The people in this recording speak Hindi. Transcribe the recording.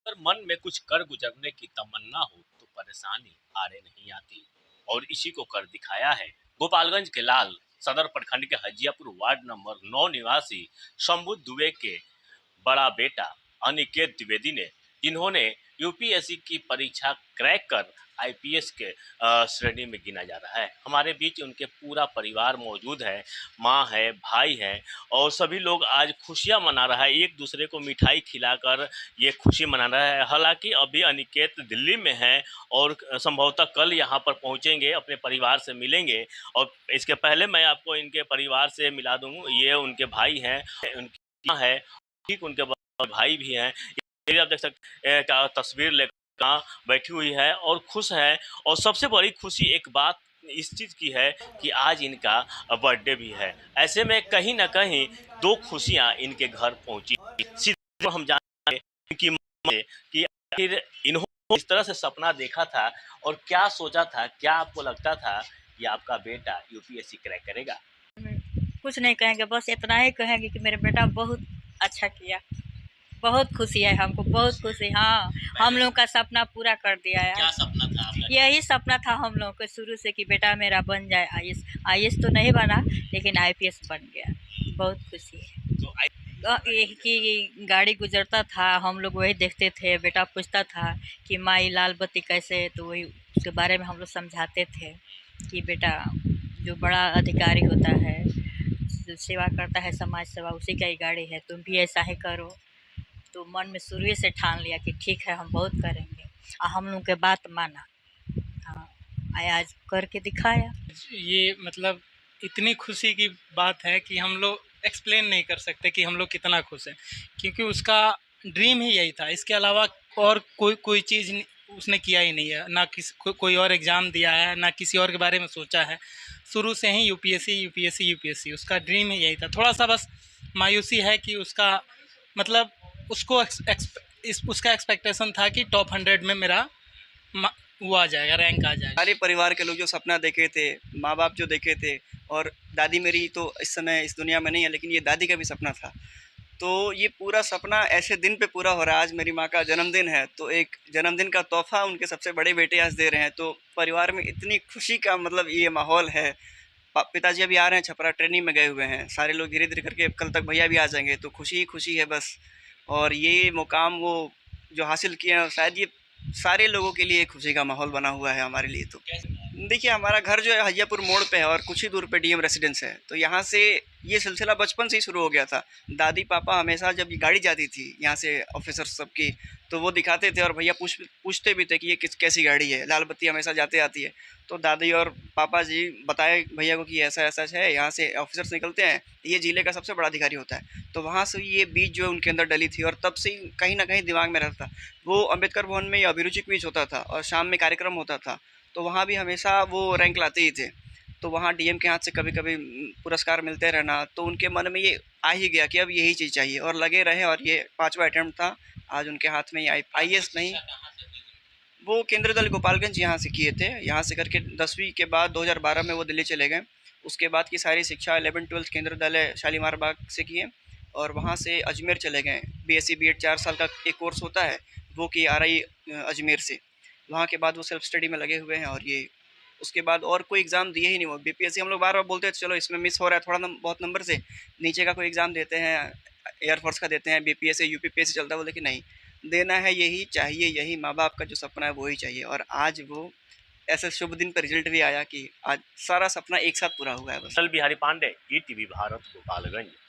अगर मन में कुछ कर गुजरने की तमन्ना हो तो परेशानी आड़े नहीं आती और इसी को कर दिखाया है गोपालगंज के लाल सदर प्रखंड के हजियापुर वार्ड नंबर 9 निवासी शंभू दुबे के बड़ा बेटा अनिकेत द्विवेदी ने, जिन्होंने यूपीएससी की परीक्षा क्रैक कर आईपीएस के श्रेणी में गिना जा रहा है। हमारे बीच उनके पूरा परिवार मौजूद है, माँ है, भाई है और सभी लोग आज खुशियां मना रहा है, एक दूसरे को मिठाई खिलाकर ये खुशी मना रहा है। हालांकि अभी अनिकेत दिल्ली में है और संभवतः कल यहाँ पर पहुँचेंगे, अपने परिवार से मिलेंगे। और इसके पहले मैं आपको इनके परिवार से मिला दूँ, ये उनके भाई हैं, उनकी माँ है, ठीक उनके भाई भी हैं। ये आप देख सकते हैं तस्वीर लेकर कहाँ बैठी हुई है और खुश है। और सबसे बड़ी खुशी एक बात इस चीज़ की है कि आज इनका बर्थडे भी है। ऐसे में कहीं ना कहीं दो खुशियाँ इनके घर पहुंची। सीधे हम जानते हैं कि आखिर इन्होंने इस तरह से सपना देखा था और क्या सोचा था, क्या आपको लगता था कि आपका बेटा यूपीएससी क्रैक करेगा? कुछ नहीं कहेंगे, बस इतना ही कहेंगे कि मेरे बेटा बहुत अच्छा किया। बहुत खुशी है, हमको बहुत खुशी। हाँ, हम लोग का सपना पूरा कर दिया है। क्या सपना था आपका? यही सपना था हम लोग को शुरू से कि बेटा मेरा बन जाए आईएएस। आईएएस तो नहीं बना, लेकिन आईपीएस बन गया। बहुत खुशी है। ये कि गाड़ी गुजरता था, हम लोग वही देखते थे। बेटा पूछता था कि माई लाल बत्ती कैसे है, तो वही उसके बारे में हम लोग समझाते थे कि बेटा जो बड़ा अधिकारी होता है, जो सेवा करता है, समाज सेवा, उसी का ही गाड़ी है, तुम भी ऐसा ही करो। तो मन में शुरू से ठान लिया कि ठीक है, हम बहुत करेंगे। और हम लोग के बात माना। हाँ, आज करके दिखाया। ये मतलब इतनी खुशी की बात है कि हम लोग एक्सप्लेन नहीं कर सकते कि हम लोग कितना खुश हैं, क्योंकि उसका ड्रीम ही यही था। इसके अलावा और कोई चीज़ उसने किया ही नहीं है, ना कोई और एग्ज़ाम दिया है, ना किसी और के बारे में सोचा है। शुरू से ही यूपीएससी यूपीएससी यूपीएससी उसका ड्रीम ही यही था। थोड़ा सा बस मायूसी है कि उसका मतलब उसको उसका एक्सपेक्टेशन था कि टॉप 100 में मेरा वो आ जाएगा, रैंक आ जाएगा। सारे परिवार के लोग जो सपना देखे थे, माँ बाप जो देखे थे, और दादी मेरी तो इस समय इस दुनिया में नहीं है, लेकिन ये दादी का भी सपना था। तो ये पूरा सपना ऐसे दिन पे पूरा हो रहा है। आज मेरी माँ का जन्मदिन है, तो एक जन्मदिन का तोहफा उनके सबसे बड़े बेटे आज दे रहे हैं। तो परिवार में इतनी खुशी का मतलब ये माहौल है। पिताजी अभी आ रहे हैं, छपरा ट्रेनिंग में गए हुए हैं। सारे लोग धीरे धीरे करके कल तक भैया भी आ जाएंगे, तो खुशी ही खुशी है बस। और ये मुकाम वो जो हासिल किए हैं, शायद ये सारे लोगों के लिए खुशी का माहौल बना हुआ है हमारे लिए। तो देखिए, हमारा घर जो है हजियापुर मोड़ पे है और कुछ ही दूर पे डीएम रेसिडेंस है। तो यहाँ से ये सिलसिला बचपन से ही शुरू हो गया था। दादी पापा हमेशा जब ये गाड़ी जाती थी यहाँ से ऑफिसर सबकी, तो वो दिखाते थे और भैया पूछते भी थे कि ये कैसी गाड़ी है, लाल बत्ती हमेशा जाते आती है। तो दादी और पापा जी बताए भैया को कि ऐसा ऐसा है, यहाँ से ऑफिसर्स निकलते हैं, ये जिले का सबसे बड़ा अधिकारी होता है। तो वहाँ से ये बीज जो है उनके अंदर डली थी और तब से ही कहीं ना कहीं दिमाग में रहता था। वो अम्बेडकर भवन में अभिरुचि क्विज होता था और शाम में कार्यक्रम होता था, तो वहाँ भी हमेशा वो रैंक लाते ही थे। तो वहाँ डीएम के हाथ से कभी कभी पुरस्कार मिलते रहना, तो उनके मन में ये आ ही गया कि अब यही चीज़ चाहिए, और लगे रहे। और ये 5वां अटैम्प्ट था आज उनके हाथ में। आईएएस नहीं, वो केंद्रीय दल गोपालगंज यहाँ से किए थे। यहाँ से करके 10वीं के बाद 2012 में वो दिल्ली चले गए। उसके बाद की सारी शिक्षा 11-12 केंद्रीय दल शालीमार बाग से किए और वहाँ से अजमेर चले गए। बीएससी बीएड 4 साल का एक कोर्स होता है, वो किए आरआई अजमेर से। वहाँ के बाद वो सेल्फ स्टडी में लगे हुए हैं। और ये उसके बाद और कोई एग्ज़ाम दिए ही नहीं। वो बीपीएससी हम लोग बार बार बोलते हैं चलो इसमें मिस हो रहा है थोड़ा बहुत नंबर से, नीचे का कोई एग्ज़ाम देते हैं, एयरफोर्स का देते हैं, बीपीएससी यूपीपीएससी चलता है। बोले कि नहीं, देना है यही चाहिए, यही माँ बाप का जो सपना है वही चाहिए। और आज वो ऐसे शुभ दिन पर रिजल्ट भी आया कि आज सारा सपना एक साथ पूरा हुआ है बस। अटल बिहारी पांडे, ईटीवी भारत, गोपालगंज।